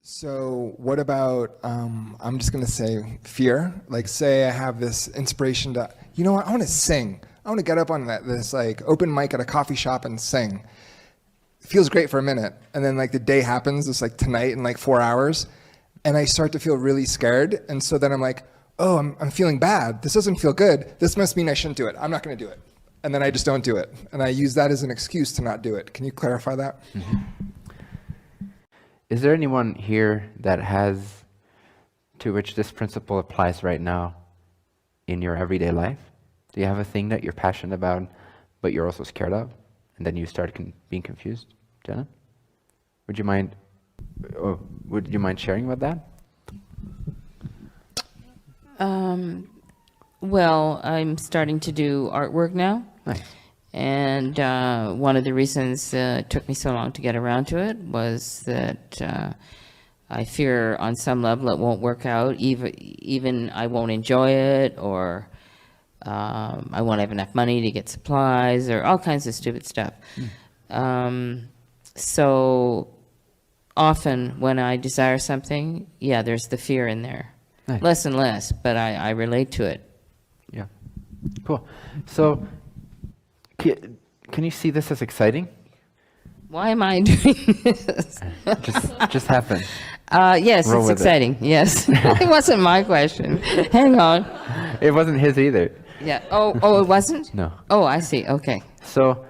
So what about, I'm just going to say fear. Like say I have this inspiration to, you know what, I want to sing. I want to get up on this like open mic at a coffee shop and sing. It feels great for a minute. And then like the day happens, it's like tonight in like 4 hours. And I start to feel really scared. And so then I'm like, oh, I'm feeling bad. This doesn't feel good. This must mean I shouldn't do it. I'm not going to do it. And then I just don't do it. And I use that as an excuse to not do it. Can you clarify that? Mm-hmm. Is there anyone here that has, to which this principle applies right now in your everyday life? Do you have a thing that you're passionate about, but you're also scared of? And then you start being confused? Jenna? Would you mind sharing about that? Well, I'm starting to do artwork now. Nice. And one of the reasons it took me so long to get around to it was that I fear on some level it won't work out, even I won't enjoy it, or I won't have enough money to get supplies, or all kinds of stupid stuff. So often when I desire something, yeah, there's the fear in there. Nice. Less and less, but I relate to it. Yeah, cool. So can you see this as exciting? Why am I doing this? just happen. Yes, Roll it's with exciting. Yes. It wasn't my question. Hang on. It wasn't his either. Yeah. Oh, it wasn't? No. Oh, I see. Okay. So,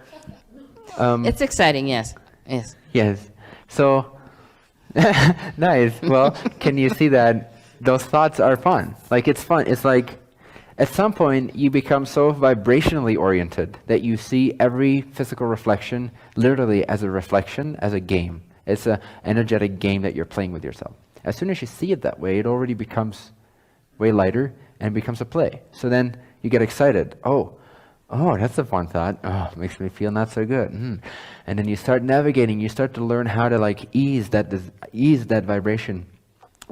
it's exciting. Yes. Yes. yes. So, nice. Well, can you see that those thoughts are fun? Like, it's fun. It's like, at some point, you become so vibrationally oriented that you see every physical reflection literally as a reflection, as a game. It's an energetic game that you're playing with yourself. As soon as you see it that way, it already becomes way lighter and becomes a play. So then you get excited. Oh, that's a fun thought. Oh, it makes me feel not so good. And then you start navigating. You start to learn how to like ease that vibration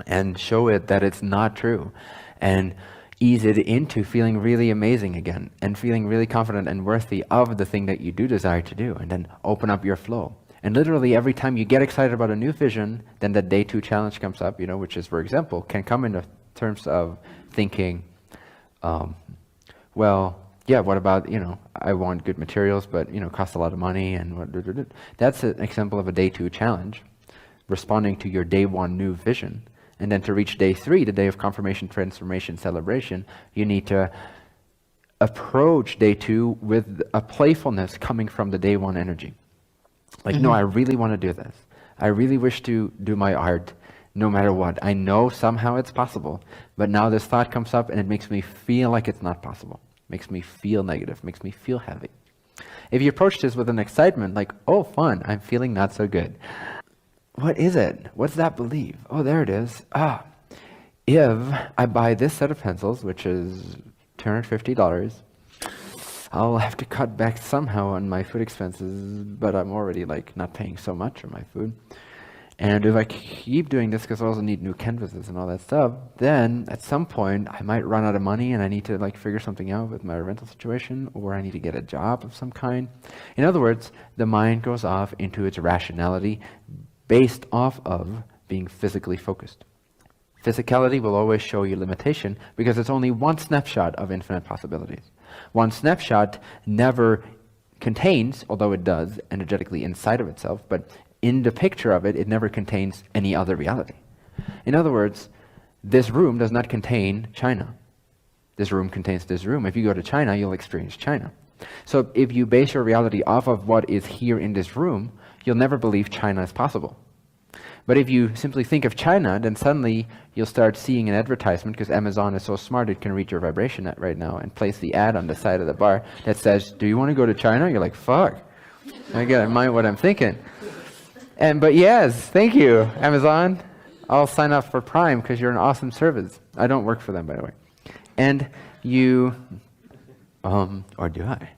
and show it that it's not true, and ease it into feeling really amazing again and feeling really confident and worthy of the thing that you do desire to do, and then open up your flow. And literally every time you get excited about a new vision, then the day 2 challenge comes up, which is, for example, can come in terms of thinking, well, yeah, what about, I want good materials, but, cost a lot of money, and that's an example of a day 2 challenge, responding to your day 1 new vision. And then to reach day 3, the day of confirmation, transformation, celebration, you need to approach day 2 with a playfulness coming from the day 1 energy. Like, no, I really want to do this. I really wish to do my art no matter what. I know somehow it's possible, but now this thought comes up and it makes me feel like it's not possible. Makes me feel negative, makes me feel heavy. If you approach this with an excitement, like, oh, fun, I'm feeling not so good. What is it? What's that belief? Oh, there it is. If I buy this set of pencils, which is $250, I'll have to cut back somehow on my food expenses, but I'm already like not paying so much on my food. And if I keep doing this, because I also need new canvases and all that stuff, then at some point I might run out of money and I need to like figure something out with my rental situation, or I need to get a job of some kind. In other words, the mind goes off into its rationality based off of being physically focused. Physicality will always show you limitation because it's only one snapshot of infinite possibilities. One snapshot never contains, although it does energetically inside of itself, but in the picture of it, it never contains any other reality. In other words, this room does not contain China. This room contains this room. If you go to China, you'll experience China. So if you base your reality off of what is here in this room, you'll never believe China is possible. But if you simply think of China, then suddenly you'll start seeing an advertisement, because Amazon is so smart it can read your vibration right now and place the ad on the side of the bar that says, do you want to go to China? You're like, fuck, I gotta mind what I'm thinking. But yes, thank you, Amazon. I'll sign up for Prime because you're an awesome service. I don't work for them, by the way. And you, or do I?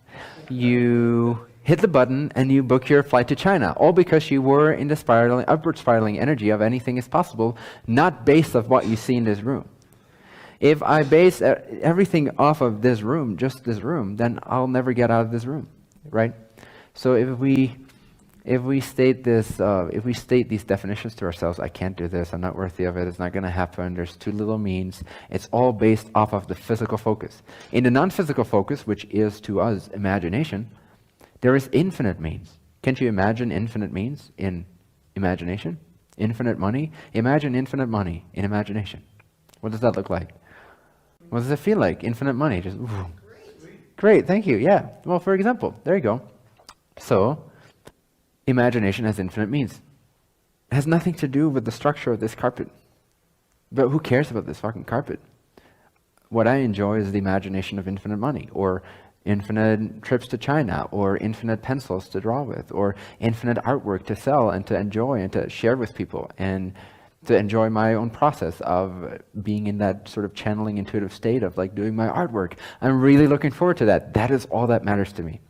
You hit the button and you book your flight to China, all because you were in the upward spiraling energy of anything is possible, not based off what you see in this room. If I base everything off of this room, just this room, then I'll never get out of this room, right? So if we if we state this, if we state these definitions to ourselves, I can't do this, I'm not worthy of it, it's not going to happen, there's too little means, it's all based off of the physical focus. In the non-physical focus, which is to us imagination, there is infinite means. Can't you imagine infinite means in imagination? Infinite money? Imagine infinite money in imagination. What does that look like? What does it feel like? Infinite money. Just ooh. Great, thank you. Yeah. Well, for example, there you go. So, imagination has infinite means. It has nothing to do with the structure of this carpet. But who cares about this fucking carpet? What I enjoy is the imagination of infinite money, or infinite trips to China, or infinite pencils to draw with, or infinite artwork to sell and to enjoy and to share with people, and to enjoy my own process of being in that sort of channeling intuitive state of like doing my artwork. I'm really looking forward to that. That is all that matters to me.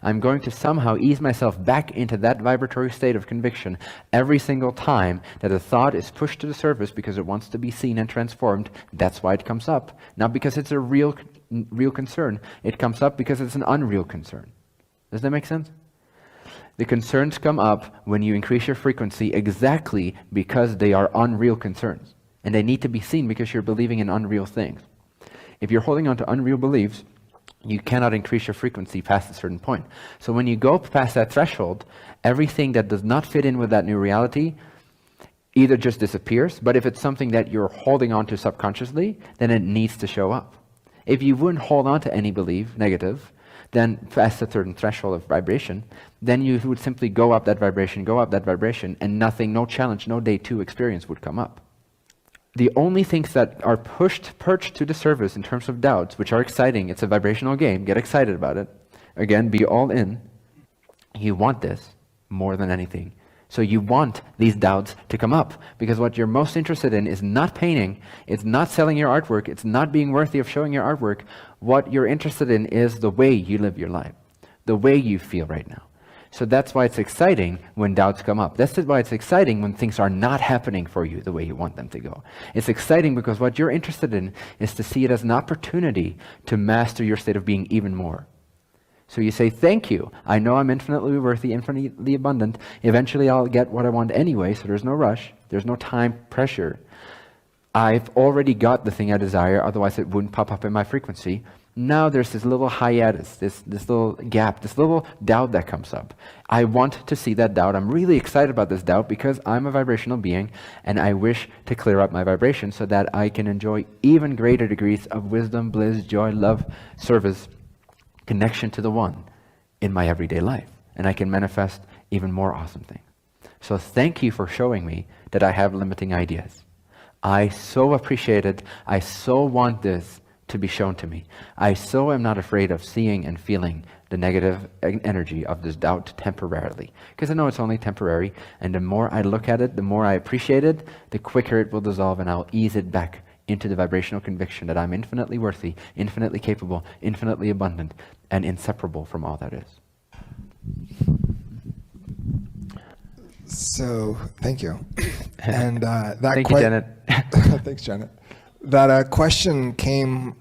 I'm going to somehow ease myself back into that vibratory state of conviction every single time that a thought is pushed to the surface because it wants to be seen and transformed. That's why it comes up. Not because it's a real concern. It comes up because it's an unreal concern. Does that make sense? The concerns come up when you increase your frequency exactly because they are unreal concerns. And they need to be seen because you're believing in unreal things. If you're holding on to unreal beliefs, you cannot increase your frequency past a certain point. So when you go past that threshold, everything that does not fit in with that new reality either just disappears, but if it's something that you're holding on to subconsciously, then it needs to show up. If you wouldn't hold on to any belief, negative, then past a certain threshold of vibration, then you would simply go up that vibration, and nothing, no challenge, no day two experience would come up. The only things that are perched to the surface in terms of doubts, which are exciting, it's a vibrational game, get excited about it. Again, be all in. You want this more than anything. So you want these doubts to come up, because what you're most interested in is not painting, it's not selling your artwork, it's not being worthy of showing your artwork. What you're interested in is the way you live your life, the way you feel right now. So that's why it's exciting when doubts come up. That's why it's exciting when things are not happening for you the way you want them to go. It's exciting because what you're interested in is to see it as an opportunity to master your state of being even more. So you say, thank you. I know I'm infinitely worthy, infinitely abundant. Eventually I'll get what I want anyway, so there's no rush. There's no time pressure. I've already got the thing I desire, otherwise it wouldn't pop up in my frequency. Now there's this little hiatus, this little gap, this little doubt that comes up. I want to see that doubt. I'm really excited about this doubt because I'm a vibrational being and I wish to clear up my vibration so that I can enjoy even greater degrees of wisdom, bliss, joy, love, service, connection to the one in my everyday life. And I can manifest even more awesome things. So thank you for showing me that I have limiting ideas. I so appreciate it. I so want this to be shown to me. I so am not afraid of seeing and feeling the negative energy of this doubt temporarily. Because I know it's only temporary, and the more I look at it, the more I appreciate it, the quicker it will dissolve, and I'll ease it back into the vibrational conviction that I'm infinitely worthy, infinitely capable, infinitely abundant, and inseparable from all that is. So, thank you. And that Thank you, Janet. Thanks, Janet. That question came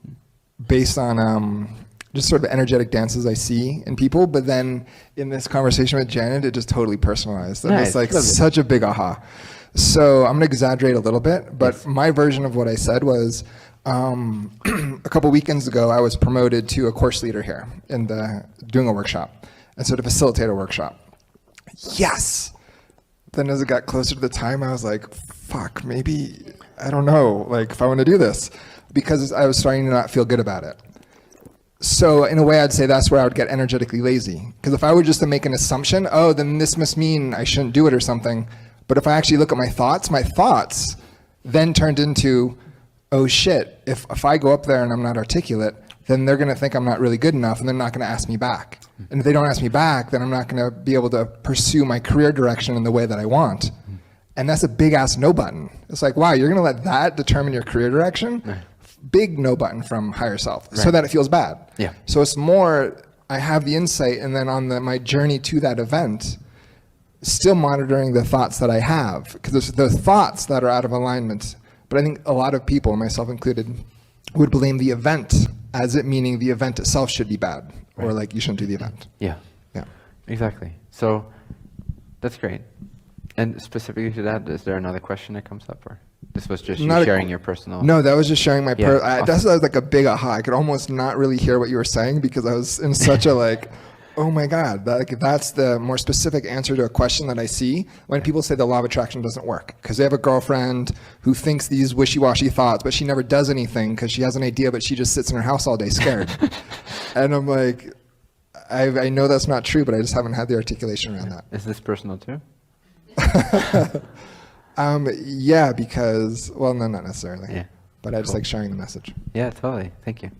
based on just sort of energetic dances I see in people, but then in this conversation with Janet, it just totally personalized. And Nice. it's like Lovely. such a big aha. So I'm going to exaggerate a little bit, but Yes. my version of what I said was a couple weekends ago, I was promoted to a course leader here doing a workshop, and so to facilitate a workshop. Yes! Then as it got closer to the time, I was like, fuck, maybe, I don't know, like if I want to do this, because I was starting to not feel good about it. So in a way, I'd say that's where I would get energetically lazy. Because if I were just to make an assumption, oh, then this must mean I shouldn't do it or something. But if I actually look at my thoughts then turned into, oh shit, if I go up there and I'm not articulate, then they're going to think I'm not really good enough and they're not going to ask me back. And if they don't ask me back, then I'm not going to be able to pursue my career direction in the way that I want. And that's a big ass no button. It's like, wow, you're going to let that determine your career direction? Right. Big no button from higher self, so Right. that it feels bad. Yeah. So it's more, I have the insight, and then on my journey to that event, still monitoring the thoughts that I have, because there's the thoughts that are out of alignment. But I think a lot of people, myself included, would blame the event as it meaning the event itself should be bad, or Right. like you shouldn't do the event. Yeah, Yeah. exactly. So That's great. And specifically to that, is there another question that comes up, or this was just you Not a- sharing your personal? No, that was just sharing my. Yeah, That's like a big aha. I could almost not really hear what you were saying because I was in such a like, oh my god, that's the more specific answer to a question that I see when people say the law of attraction doesn't work because they have a girlfriend who thinks these wishy-washy thoughts, but she never does anything because she has an idea, but she just sits in her house all day scared. And I'm like, I know that's not true, but I just haven't had the articulation around that. Is this personal too? Yeah, because, well, no, not necessarily. Yeah. But I just Cool. like sharing the message. Yeah, totally. Thank you.